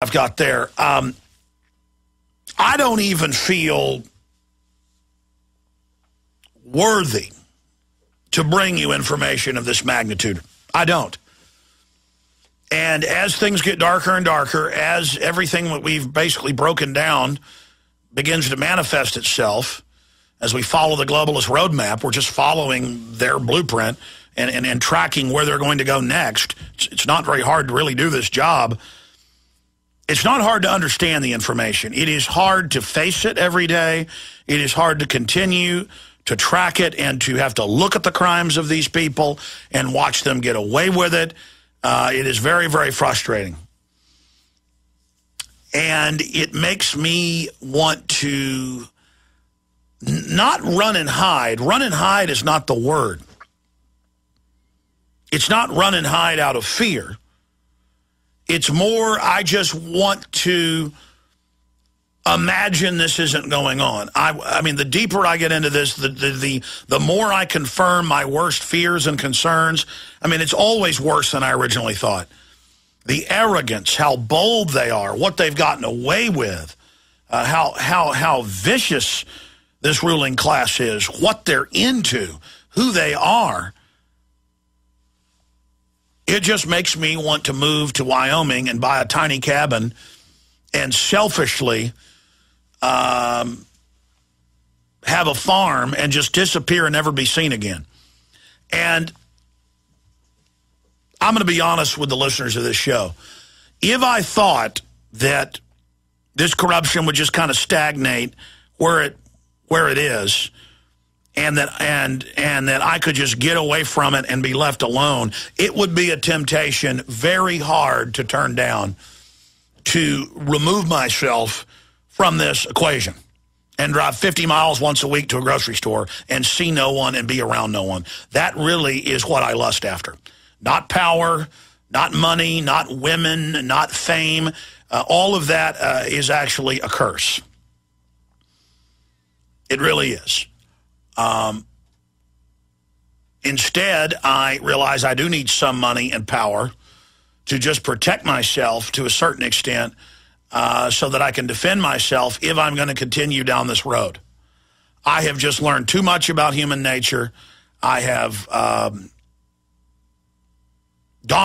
I've got there. I don't even feel worthy to bring you information of this magnitude. I don't. And as things get darker and darker, as everything that we've basically broken down begins to manifest itself, as we follow the globalist roadmap, we're just following their blueprint and tracking where they're going to go next. It's not very hard to really do this job. It's not hard to understand the information. It is hard to face it every day. It is hard to continue to track it and to have to look at the crimes of these people and watch them get away with it. It is very, very frustrating. And it makes me want to not run and hide. Run and hide is not the word. It's not run and hide out of fear. It's more, I just want to imagine this isn't going on. I mean, the deeper I get into this, the more I confirm my worst fears and concerns. I mean, it's always worse than I originally thought. The arrogance, how bold they are, what they've gotten away with, how vicious this ruling class is, what they're into, who they are. It just makes me want to move to Wyoming and buy a tiny cabin and selfishly have a farm and just disappear and never be seen again. And I'm going to be honest with the listeners of this show. If I thought that this corruption would just kind of stagnate where it is, and that I could just get away from it and be left alone, it would be a temptation very hard to turn down to remove myself from this equation and drive 50 miles once a week to a grocery store and see no one and be around no one. That really is what I lust after. Not power, not money, not women, not fame. All of that is actually a curse. It really is. Instead, I realize I do need some money and power to just protect myself to a certain extent so that I can defend myself if I'm going to continue down this road. I have just learned too much about human nature. I have gone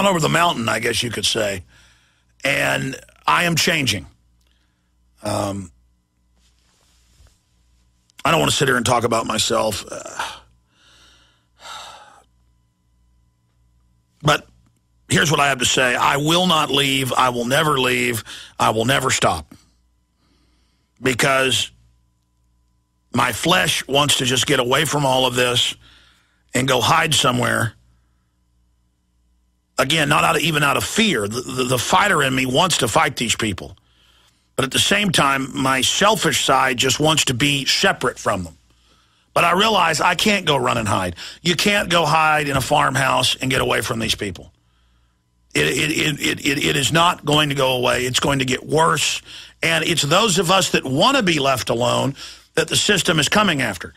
over the mountain, I guess you could say, and I am changing. I don't want to sit here and talk about myself. But here's what I have to say. I will not leave. I will never leave. I will never stop. Because my flesh wants to just get away from all of this and go hide somewhere. Again, not even out of fear. The fighter in me wants to fight these people. But at the same time, my selfish side just wants to be separate from them. But I realize I can't go run and hide. You can't go hide in a farmhouse and get away from these people. It is not going to go away. It's going to get worse. And it's those of us that want to be left alone that the system is coming after.